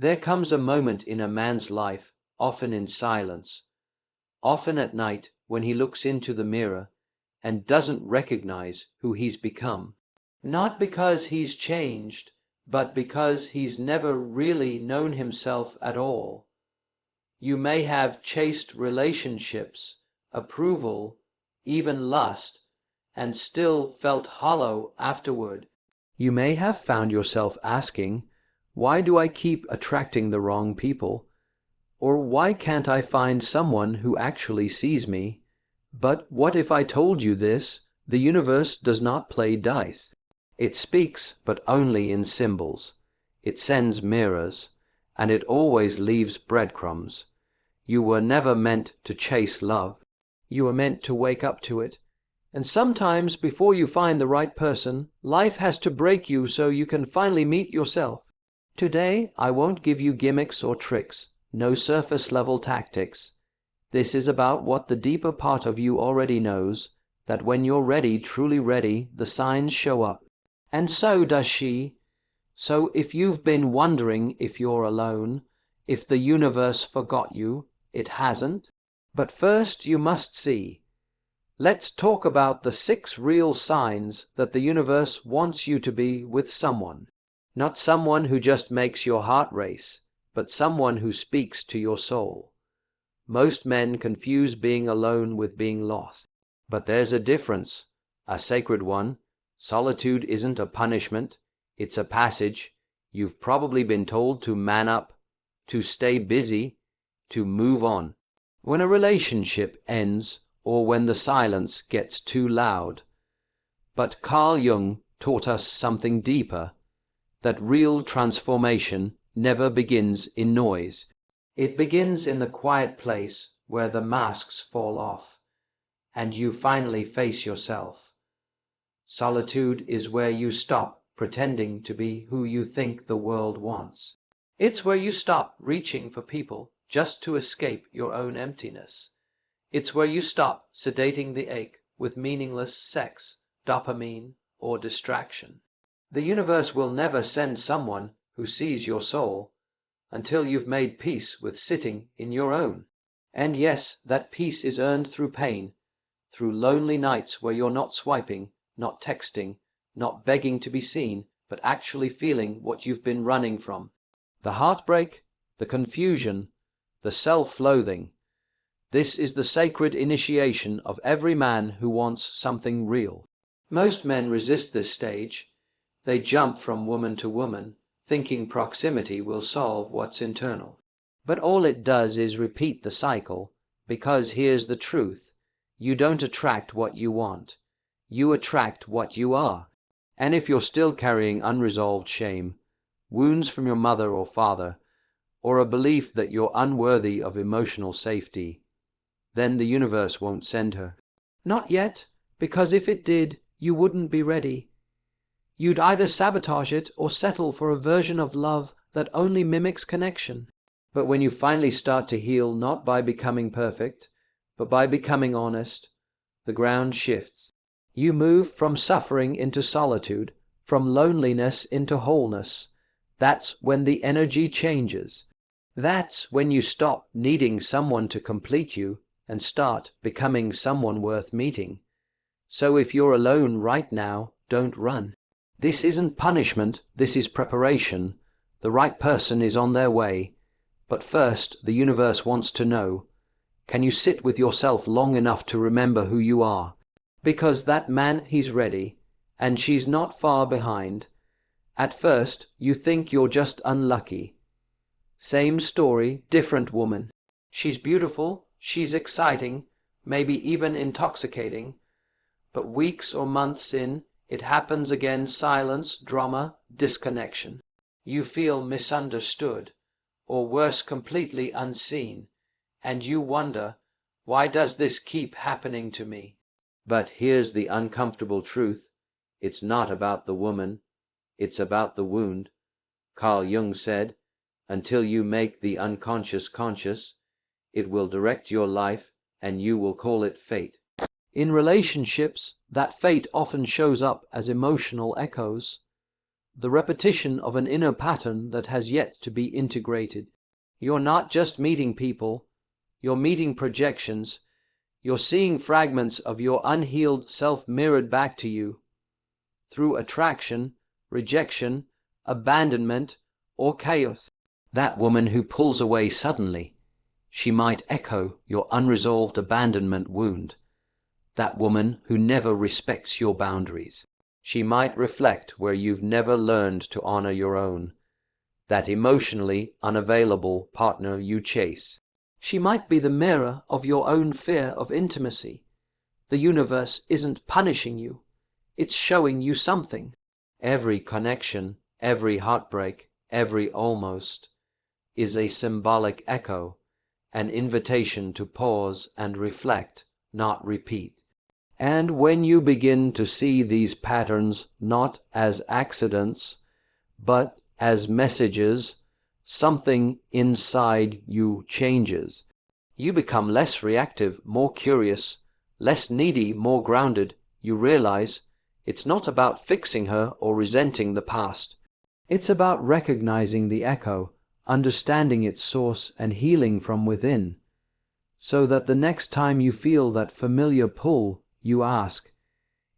There comes a moment in a man's life, often in silence, often at night when he looks into the mirror and doesn't recognize who he's become. Not because he's changed, but because he's never really known himself at all. You may have chased relationships, approval, even lust, and still felt hollow afterward. You may have found yourself asking, why do I keep attracting the wrong people? Or why can't I find someone who actually sees me? But what if I told you this? The universe does not play dice. It speaks, but only in symbols. It sends mirrors, and it always leaves breadcrumbs. You were never meant to chase love. You were meant to wake up to it. And sometimes, before you find the right person, life has to break you so you can finally meet yourself. Today, I won't give you gimmicks or tricks, no surface-level tactics. This is about what the deeper part of you already knows, that when you're ready, truly ready, the signs show up. And so does she. So if you've been wondering if you're alone, if the universe forgot you, it hasn't. But first you must see. Let's talk about the 6 real signs that the universe wants you to be with someone. Not someone who just makes your heart race, but someone who speaks to your soul. Most men confuse being alone with being lost. But there's a difference, a sacred one. Solitude isn't a punishment, it's a passage. You've probably been told to man up, to stay busy, to move on. When a relationship ends, or when the silence gets too loud. But Carl Jung taught us something deeper, that real transformation never begins in noise. It begins in the quiet place where the masks fall off, and you finally face yourself. Solitude is where you stop pretending to be who you think the world wants. It's where you stop reaching for people just to escape your own emptiness. It's where you stop sedating the ache with meaningless sex, dopamine, or distraction. The universe will never send someone who sees your soul until you've made peace with sitting in your own. And yes, that peace is earned through pain, through lonely nights where you're not swiping, not texting, not begging to be seen, but actually feeling what you've been running from. The heartbreak, the confusion, the self-loathing. This is the sacred initiation of every man who wants something real. Most men resist this stage. They jump from woman to woman, thinking proximity will solve what's internal. But all it does is repeat the cycle, because here's the truth. You don't attract what you want. You attract what you are. And if you're still carrying unresolved shame, wounds from your mother or father, or a belief that you're unworthy of emotional safety, then the universe won't send her. Not yet, because if it did, you wouldn't be ready. You'd either sabotage it or settle for a version of love that only mimics connection. But when you finally start to heal, not by becoming perfect, but by becoming honest, the ground shifts. You move from suffering into solitude, from loneliness into wholeness. That's when the energy changes. That's when you stop needing someone to complete you and start becoming someone worth meeting. So if you're alone right now, don't run. This isn't punishment, this is preparation. The right person is on their way. But first, the universe wants to know, can you sit with yourself long enough to remember who you are? Because that man, he's ready, and she's not far behind. At first, you think you're just unlucky. Same story, different woman. She's beautiful, she's exciting, maybe even intoxicating. But weeks or months in, it happens again, silence, drama, disconnection. You feel misunderstood, or worse, completely unseen, and you wonder, why does this keep happening to me? But here's the uncomfortable truth. It's not about the woman, it's about the wound. Carl Jung said, until you make the unconscious conscious, it will direct your life and you will call it fate. In relationships, that fate often shows up as emotional echoes. the repetition of an inner pattern that has yet to be integrated. You're not just meeting people, you're meeting projections. You're seeing fragments of your unhealed self mirrored back to you through attraction, rejection, abandonment, or chaos. That woman who pulls away suddenly, she might echo your unresolved abandonment wound. That woman who never respects your boundaries, she might reflect where you've never learned to honor your own. That emotionally unavailable partner you chase, she might be the mirror of your own fear of intimacy. The universe isn't punishing you, it's showing you something. Every connection, every heartbreak, every almost, is a symbolic echo, an invitation to pause and reflect, not repeat. And when you begin to see these patterns not as accidents, but as messages, something inside you changes. You become less reactive, more curious, less needy, more grounded. You realize it's not about fixing her or resenting the past. It's about recognizing the echo, understanding its source, and healing from within, so that the next time you feel that familiar pull, you ask,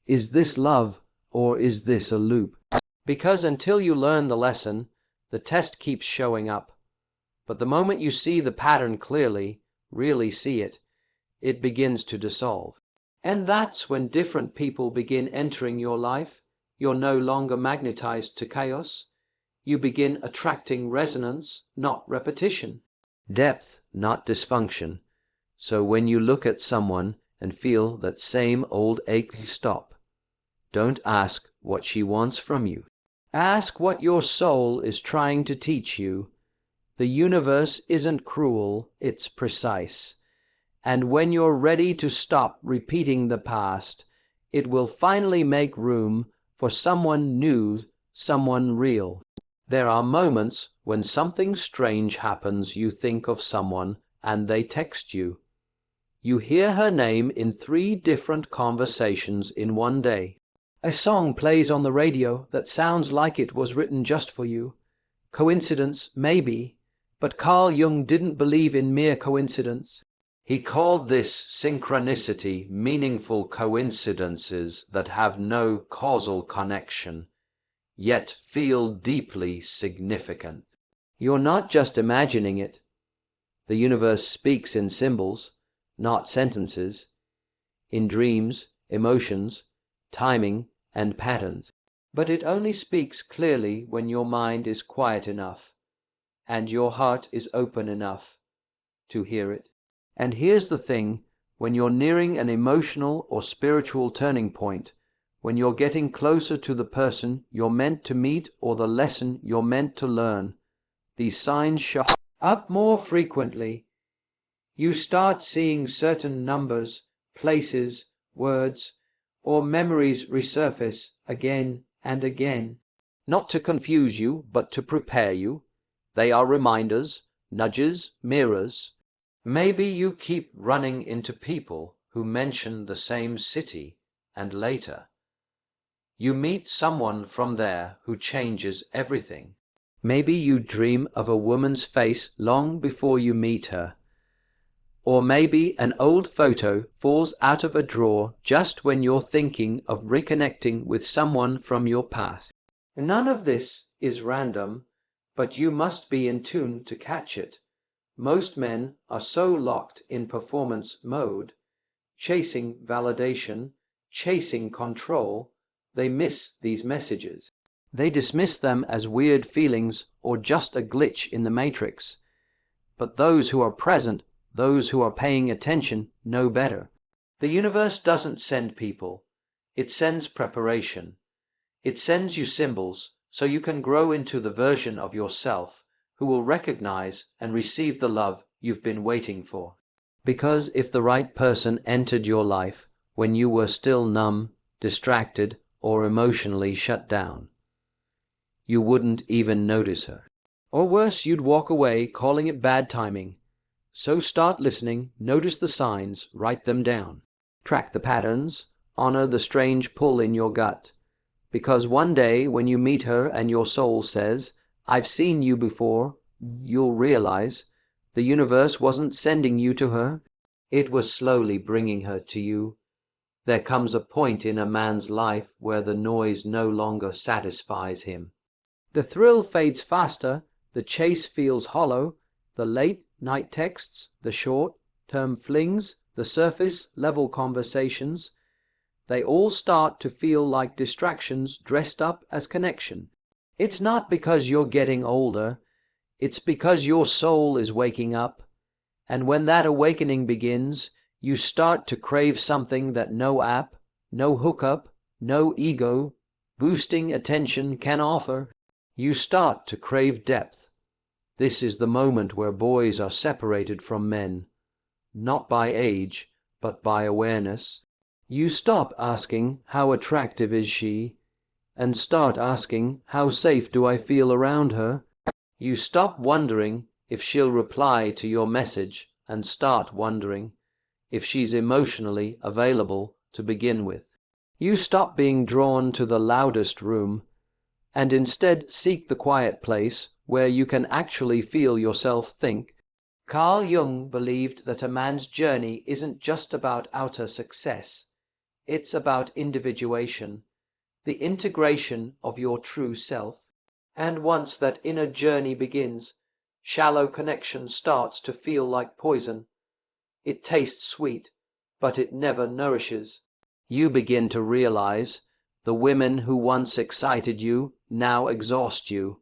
is this love or is this a loop? Because until you learn the lesson, the test keeps showing up. But the moment you see the pattern clearly, really see it, it begins to dissolve. And that's when different people begin entering your life. You're no longer magnetized to chaos. You begin attracting resonance, not repetition. Depth, not dysfunction. So when you look at someone and feel that same old ache, stop. Don't ask what she wants from you. Ask what your soul is trying to teach you. The universe isn't cruel, it's precise. And when you're ready to stop repeating the past, it will finally make room for someone new, someone real. There are moments when something strange happens. You think of someone and they text you. You hear her name in 3 different conversations in one day. A song plays on the radio that sounds like it was written just for you. Coincidence, maybe, but Carl Jung didn't believe in mere coincidence. He called this synchronicity, meaningful coincidences that have no causal connection, yet feel deeply significant. You're not just imagining it. The universe speaks in symbols, not sentences, in dreams, emotions, timing, and patterns. But it only speaks clearly when your mind is quiet enough, and your heart is open enough to hear it. And here's the thing, when you're nearing an emotional or spiritual turning point, when you're getting closer to the person you're meant to meet or the lesson you're meant to learn, these signs show up more frequently. You start seeing certain numbers, places, words, or memories resurface again and again, not to confuse you, but to prepare you. They are reminders, nudges, mirrors. Maybe you keep running into people who mention the same city, and later you meet someone from there who changes everything. Maybe you dream of a woman's face long before you meet her. Or maybe an old photo falls out of a drawer just when you're thinking of reconnecting with someone from your past. None of this is random, but you must be in tune to catch it. Most men are so locked in performance mode, chasing validation, chasing control, they miss these messages. They dismiss them as weird feelings or just a glitch in the matrix. But those who are present, those who are paying attention, know better. The universe doesn't send people. It sends preparation. It sends you symbols so you can grow into the version of yourself who will recognize and receive the love you've been waiting for. Because if the right person entered your life when you were still numb, distracted, or emotionally shut down, you wouldn't even notice her. Or worse, you'd walk away calling it bad timing. So start listening, notice the signs, write them down. Track the patterns, honor the strange pull in your gut. Because one day when you meet her and your soul says, "I've seen you before," you'll realize the universe wasn't sending you to her. It was slowly bringing her to you. There comes a point in a man's life where the noise no longer satisfies him. The thrill fades faster, the chase feels hollow, the late night texts, the short-term flings, the surface-level conversations, they all start to feel like distractions dressed up as connection. It's not because you're getting older, it's because your soul is waking up. And when that awakening begins, you start to crave something that no app, no hookup, no ego boosting attention can offer. You start to crave depth. This is the moment where boys are separated from men, not by age, but by awareness. You stop asking, "How attractive is she?" and start asking, "How safe do I feel around her?" You stop wondering if she'll reply to your message and start wondering if she's emotionally available to begin with. You stop being drawn to the loudest room and instead seek the quiet place where you can actually feel yourself think. Carl Jung believed that a man's journey isn't just about outer success. It's about individuation, the integration of your true self. And once that inner journey begins, shallow connection starts to feel like poison. It tastes sweet, but it never nourishes. You begin to realize the women who once excited you now exhaust you.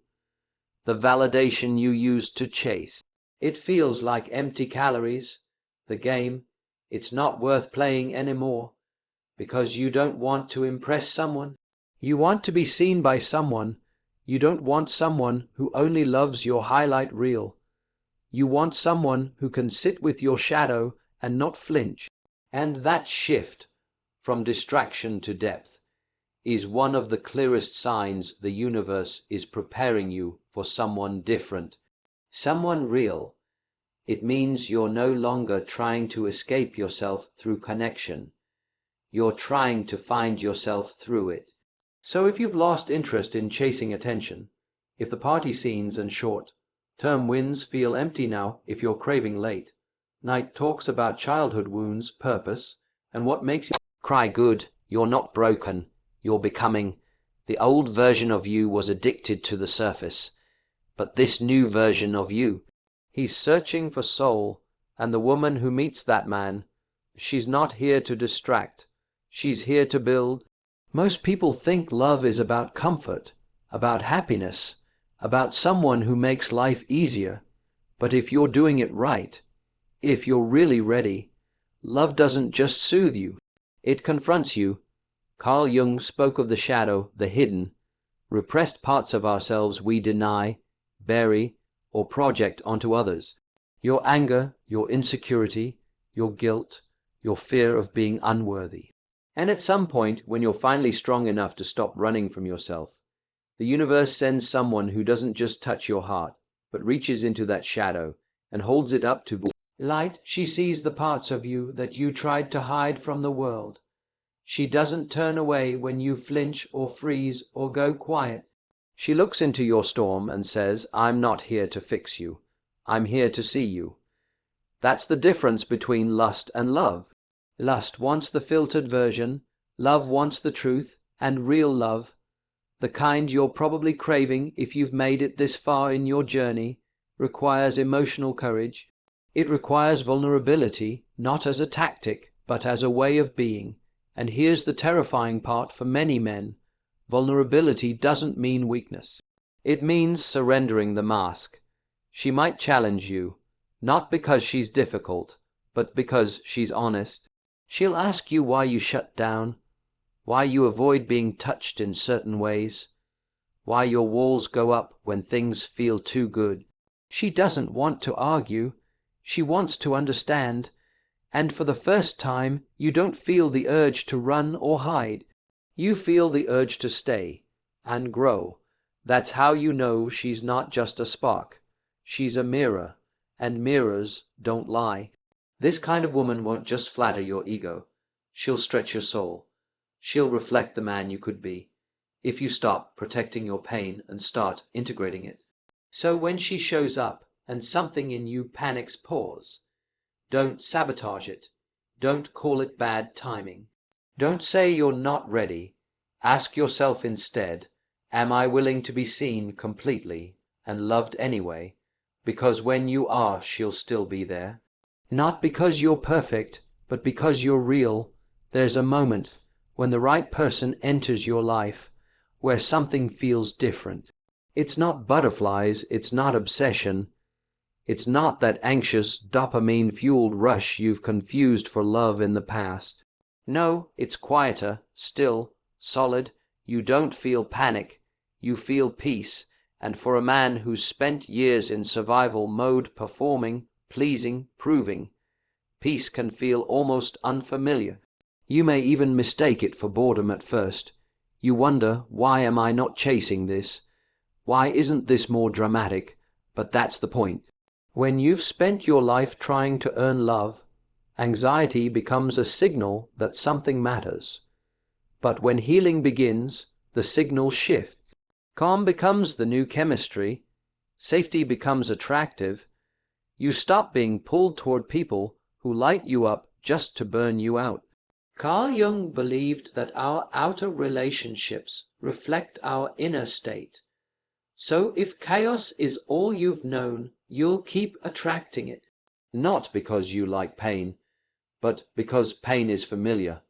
The validation you used to chase, it feels like empty calories. The game, it's not worth playing anymore. Because you don't want to impress someone. You want to be seen by someone. You don't want someone who only loves your highlight reel. You want someone who can sit with your shadow and not flinch. And that shift from distraction to depth is one of the clearest signs the universe is preparing you for someone different, someone real. It means you're no longer trying to escape yourself through connection. You're trying to find yourself through it. So if you've lost interest in chasing attention, if the party scenes and short-term wins feel empty now, if you're craving late night talks about childhood wounds, purpose, and what makes you cry good, you're not broken, you're becoming. The old version of you was addicted to the surface, but this new version of you, he's searching for soul, and the woman who meets that man, she's not here to distract. She's here to build. Most people think love is about comfort, about happiness, about someone who makes life easier. But if you're doing it right, if you're really ready, love doesn't just soothe you. It confronts you. Carl Jung spoke of the shadow, the hidden, repressed parts of ourselves we deny, bury, or project onto others. Your anger, your insecurity, your guilt, your fear of being unworthy. And at some point, when you're finally strong enough to stop running from yourself, the universe sends someone who doesn't just touch your heart, but reaches into that shadow and holds it up to light. She sees the parts of you that you tried to hide from the world. She doesn't turn away when you flinch or freeze or go quiet. She looks into your storm and says, "I'm not here to fix you. I'm here to see you." That's the difference between lust and love. Lust wants the filtered version, love wants the truth, and real love, the kind you're probably craving if you've made it this far in your journey, requires emotional courage. It requires vulnerability, not as a tactic, but as a way of being. And here's the terrifying part for many men. Vulnerability doesn't mean weakness. It means surrendering the mask. She might challenge you, not because she's difficult, but because she's honest. She'll ask you why you shut down, why you avoid being touched in certain ways, why your walls go up when things feel too good. She doesn't want to argue, she wants to understand, and for the first time you don't feel the urge to run or hide. You feel the urge to stay and grow. That's how you know she's not just a spark. She's a mirror, and mirrors don't lie. This kind of woman won't just flatter your ego. She'll stretch your soul. She'll reflect the man you could be. if you stop protecting your pain and start integrating it. So when she shows up and something in you panics, pause. Don't sabotage it. Don't call it bad timing. Don't say you're not ready. Ask yourself instead, am I willing to be seen completely and loved anyway? Because when you are, she'll still be there. Not because you're perfect, but because you're real. There's a moment when the right person enters your life where something feels different. It's not butterflies, it's not obsession. It's not that anxious, dopamine-fueled rush you've confused for love in the past. No, it's quieter, still, solid. You don't feel panic, you feel peace. And for a man who's spent years in survival mode, performing, pleasing, proving, peace can feel almost unfamiliar. You may even mistake it for boredom at first. You wonder, why am I not chasing this? Why isn't this more dramatic? But that's the point. When you've spent your life trying to earn love, anxiety becomes a signal that something matters. But when healing begins, the signal shifts. Calm becomes the new chemistry. Safety becomes attractive. You stop being pulled toward people who light you up just to burn you out. Carl Jung believed that our outer relationships reflect our inner state. So if chaos is all you've known, you'll keep attracting it. Not because you like pain, but because pain is familiar.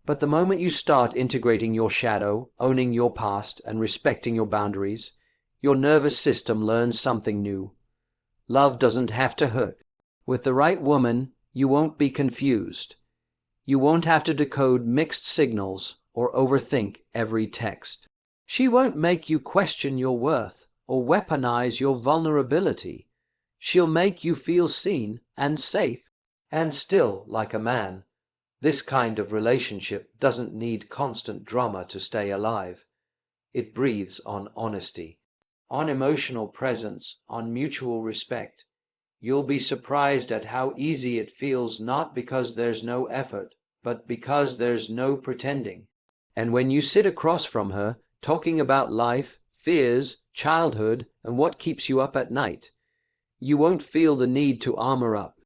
But the moment you start integrating your shadow, owning your past, and respecting your boundaries, your nervous system learns something new. Love doesn't have to hurt. With the right woman, you won't be confused. You won't have to decode mixed signals or overthink every text. She won't make you question your worth or weaponize your vulnerability. She'll make you feel seen and safe. And still, like a man, this kind of relationship doesn't need constant drama to stay alive. It breathes on honesty, on emotional presence, on mutual respect. You'll be surprised at how easy it feels, not because there's no effort, but because there's no pretending. And when you sit across from her, talking about life, fears, childhood, and what keeps you up at night, you won't feel the need to armor up.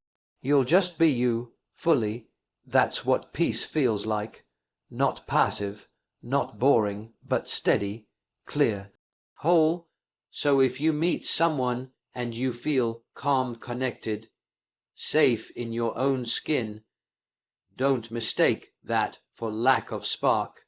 You'll just be you, fully. That's what peace feels like. Not passive, not boring, but steady, clear, whole. So if you meet someone and you feel calm, connected, safe in your own skin, don't mistake that for lack of spark.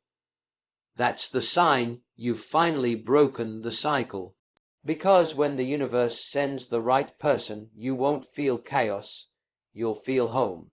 That's the sign you've finally broken the cycle. Because when the universe sends the right person, you won't feel chaos, you'll feel home.